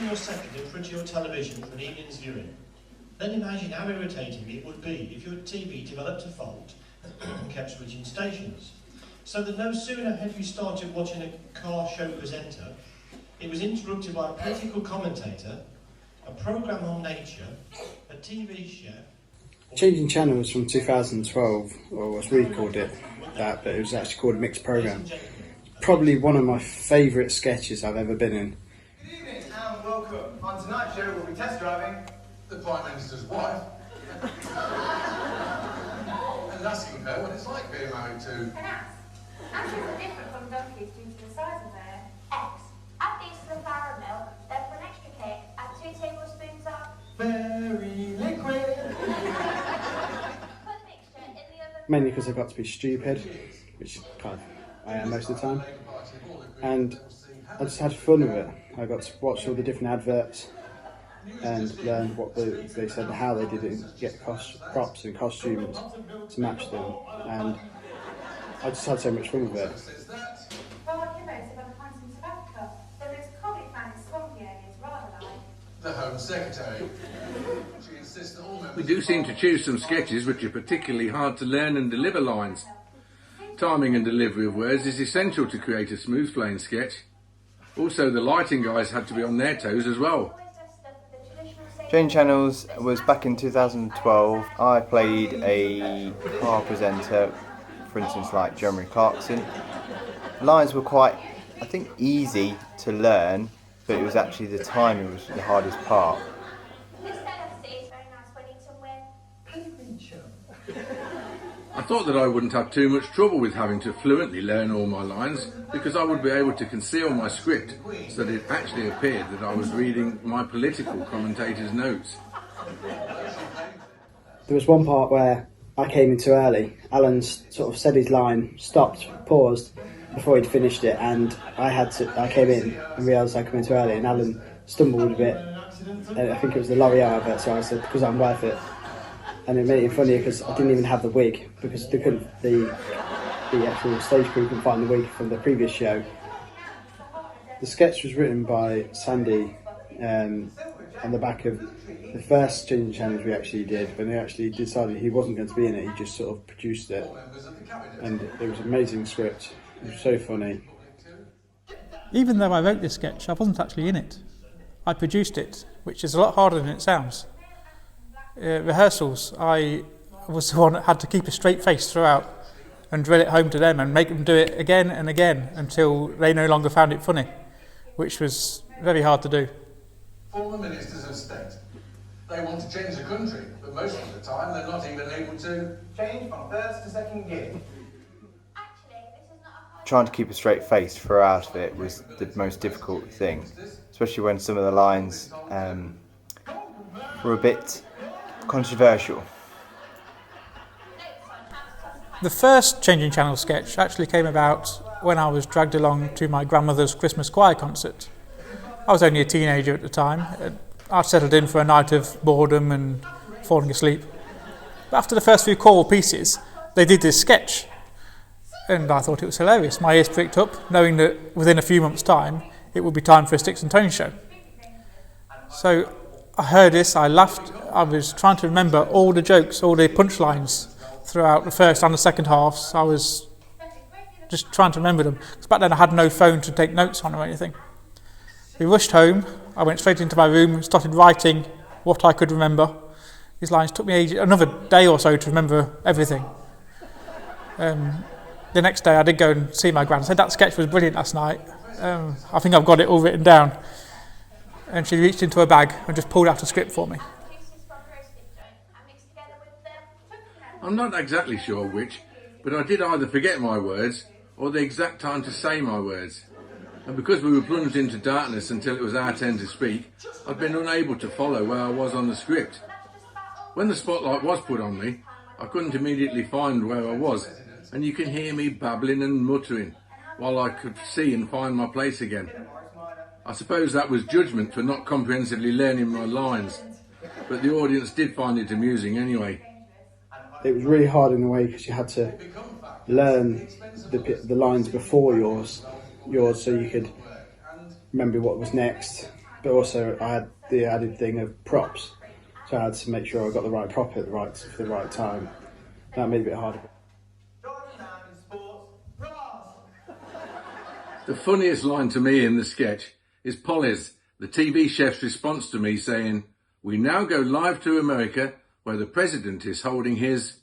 sitting your second in front of your television for an evening's viewing. Then imagine how irritating it would be if your TV developed a fault and kept switching stations. So that no sooner had you started watching a car show presenter, it was interrupted by a political commentator, a programme on nature, a TV chef. Changing Channels from 2012, or as we called it that, but it was actually called a mixed programme. Probably one of my favourite sketches I've ever been in. Good evening and welcome. On tonight's show we'll be test driving the Prime Minister's wife and asking her what it's like being married to an ass. Asses are different from donkeys due to the size of their eggs. Add these to the flour and milk, then for an extra kick, add 2 tablespoons of very liquid. put the mixture in the oven. Mainly because I got to be stupid, which kind of I am most of the time, and I just had fun with it. I got to watch all the different adverts and learn what they said and how they did it, and get props and costumes to match them, and I just had so much fun with it. The Home Secretary. She insists that all members We do seem to choose some sketches which are particularly hard to learn and deliver lines. Timing and delivery of words is essential to create a smooth flowing sketch. Also, the lighting guys had to be on their toes as well. Changing Channels was back in 2012. I played a car presenter, for instance like Jeremy Clarkson. Lines were quite, I think, easy to learn, but it was actually the timing was the hardest part. I thought that I wouldn't have too much trouble with having to fluently learn all my lines, because I would be able to conceal my script so that it actually appeared that I was reading my political commentator's notes. There was one part where I came in too early. Alan sort of said his line, stopped, paused before he'd finished it, and I came in and realised I come in too early, and Alan stumbled a bit. I think it was the L'Oreal advert, so I said, because I'm worth it. And it made it funnier because I didn't even have the wig, because the actual stage crew couldn't find the wig from the previous show. The sketch was written by Sandy on the back of the first Changing Channels we actually did. When he actually decided he wasn't going to be in it, he just sort of produced it, and it was an amazing script. It was so funny. Even though I wrote this sketch, I wasn't actually in it. I produced it, which is a lot harder than it sounds. Rehearsals, I was the one that had to keep a straight face throughout and drill it home to them and make them do it again and again until they no longer found it funny, which was very hard to do. former ministers of state. They want to change the country, but most of the time they're not even able to change from first to second gear. Trying to keep a straight face throughout of it was the most difficult thing, especially when some of the lines were a bit controversial. The first Changing Channel sketch actually came about when I was dragged along to my grandmother's Christmas choir concert. I was only a teenager at the time. I'd settled in for a night of boredom and falling asleep. But after the first few choral pieces, they did this sketch, and I thought it was hilarious. My ears pricked up, knowing that within a few months' time it would be time for a Sticks and Tony show. So I heard this, I laughed. I was trying to remember all the jokes, all the punchlines throughout the first and the second halves. I was just trying to remember them, because back then I had no phone to take notes on or anything. We rushed home. I went straight into my room and started writing what I could remember. These lines took me another day or so to remember everything. The next day I did go and see my gran. I said, that sketch was brilliant last night. I think I've got it all written down. And she reached into her bag and just pulled out a script for me. I'm not exactly sure which, but I did either forget my words or the exact time to say my words. And because we were plunged into darkness until it was our turn to speak, I'd been unable to follow where I was on the script. When the spotlight was put on me, I couldn't immediately find where I was, and you can hear me babbling and muttering while I could see and find my place again. I suppose that was judgment for not comprehensively learning my lines, but the audience did find it amusing anyway. It was really hard in a way because you had to learn the lines before yours so you could remember what was next, but also I had the added thing of props, so I had to make sure I got the right prop at the right time. That made it a bit harder. The funniest line to me in the sketch is Polly's, the TV chef's response to me saying, "We now go live to America where the president is holding his..."